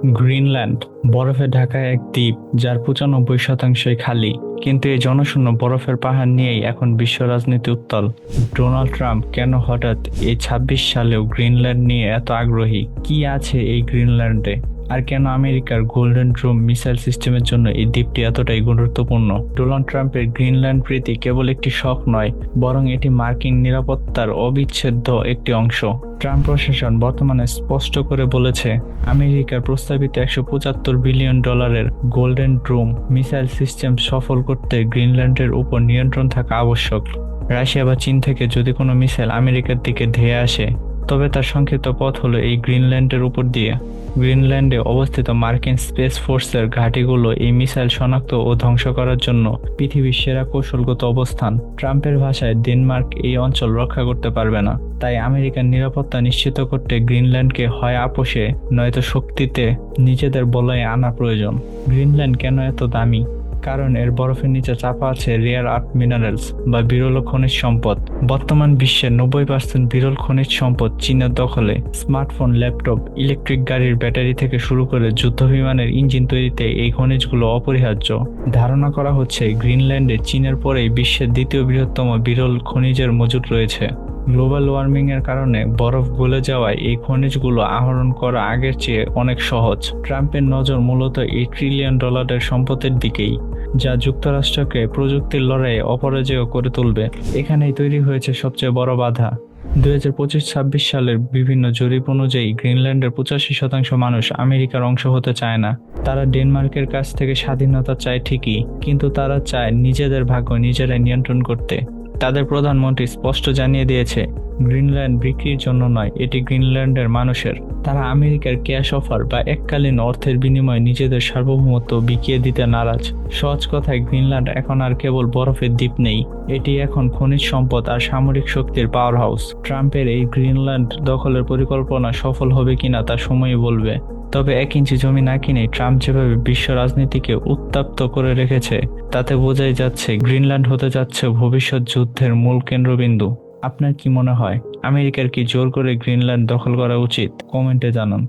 Greenland বরফে ঢাকা এক দ্বীপ যার 95% খালি, কিন্তু এই জনশূন্য বরফের পাহাড় নিয়েই এখন বিশ্ব রাজনীতি উত্তাল। ডোনাল্ড ট্রাম্প কেন হঠাৎ এই 26 সালেও গ্রিনল্যান্ড নিয়ে এত আগ্রহী? কি আছে এই গ্রিনল্যান্ডে? আর কেন আমেরিকার গোল্ডেন ড্রোম মিসাইল সিস্টেমের জন্য এই দ্বীপটি এতটাই গুরুত্বপূর্ণ? ডোনাল্ড ট্রাম্পের গ্রিনল্যান্ড প্রীতি কেবল একটি শখ নয়, বরং এটি মার্কিন নিরাপত্তার অবিচ্ছেদ্য একটি অংশ। ট্রাম্প প্রশাসন বর্তমানে স্পষ্ট করে বলেছে, আমেরিকার প্রস্তাবিত $175 বিলিয়ন গোল্ডেন ড্রোম মিসাইল সিস্টেম সফল করতে গ্রিনল্যান্ডের উপর নিয়ন্ত্রণ থাকা আবশ্যক। রাশিয়া বা চীন থেকে যদি কোনো মিসাইল আমেরিকার দিকে ধেয়ে আসে, তবে তার সংক্ষিপ্ত পথ হলো এই গ্রিনল্যান্ডের উপর দিয়ে। গ্রিনল্যান্ডে অবস্থিত মার্কিন স্পেস ফোর্সের ঘাঁটিগুলো এই মিসাইল শনাক্ত ও ধ্বংস করার জন্য পৃথিবীর সেরা কৌশলগত অবস্থান। ট্রাম্পের ভাষায় ডেনমার্ক এই অঞ্চল রক্ষা করতে পারবে না, তাই আমেরিকার নিরাপত্তা নিশ্চিত করতে গ্রিনল্যান্ডকে হয় আপোষে নয়তো শক্তিতে নিজেদের বলয়ে আনা প্রয়োজন। গ্রিনল্যান্ড কেন এত দামি? কারণ এর বরফের নিচে চাপা আছে রেয়ার আর্থ মিনারেলস বা বিরল খনিজ সম্পদ। বর্তমান বিশ্বের 90% বিরল খনিজ সম্পদ চীনের দখলে। স্মার্টফোন, ল্যাপটপ, ইলেকট্রিক গাড়ির ব্যাটারি থেকে শুরু করে যুদ্ধবিমানের ইঞ্জিন তৈরিতে এই খনিজগুলো অপরিহার্য। ধারণা করা হচ্ছে গ্রিনল্যান্ডে চীনের পরেই বিশ্বের দ্বিতীয় বৃহত্তম বিরল খনিজের মজুত রয়েছে। গ্লোবাল ওয়ার্মিং এর কারণে বরফ গলে যাওয়ায় এই খনিজগুলো আহরণ করা আগের চেয়ে অনেক সহজ। ট্রাম্পের নজর মূলত এই $1 ট্রিলিয়ন সম্পদের দিকেই, যা যুক্তরাষ্ট্রকে প্রযুক্তির লড়াইয়ে অপরাজেয় করে তুলবে। এখানেই তৈরি হয়েছে সবচেয়ে বড় বাধা। 2025-26 সালের বিভিন্ন জরিপ অনুযায়ী গ্রিনল্যান্ডের 85% মানুষ আমেরিকার অংশ হতে চায় না। তারা ডেনমার্কের কাছ থেকে স্বাধীনতা চায় ঠিকই, কিন্তু তারা চায় নিজেদের ভাগ্য নিজেরাই নিয়ন্ত্রণ করতে। তাদের প্রধানমন্ত্রী স্পষ্ট জানিয়ে দিয়েছে, গ্রিনল্যান্ড বিক্রির জন্য নয়, এটি গ্রিনল্যান্ডের মানুষের। তারা আমেরিকার ক্যাশ অফার বা এককালীন অর্থের বিনিময়ে নিজেদের সার্বভৌমত্ব বিকিয়ে দিতে নারাজ। সহজ কথায়, গ্রিনল্যান্ড এখন আর কেবল বরফের দ্বীপ নেই, এটি এখন খনিজ সম্পদ আর সামরিক শক্তির পাওয়ার হাউস। ট্রাম্পের এই গ্রিনল্যান্ড দখলের পরিকল্পনা সফল হবে কিনা তা সময়ই বলবে। তবে 1 ইঞ্চি জমি না কিনে ট্রাম্প যেভাবে বিশ্ব রাজনীতিকে উত্তপ্ত করে রেখেছে, তাতে বোঝাই যাচ্ছে গ্রিনল্যান্ড হতে যাচ্ছে ভবিষ্যৎ যুদ্ধের মূল কেন্দ্রবিন্দু। আপনার কি মনে হয়, আমেরিকার কি জোর করে গ্রিনল্যান্ড দখল করা উচিত? কমেন্টে জানান।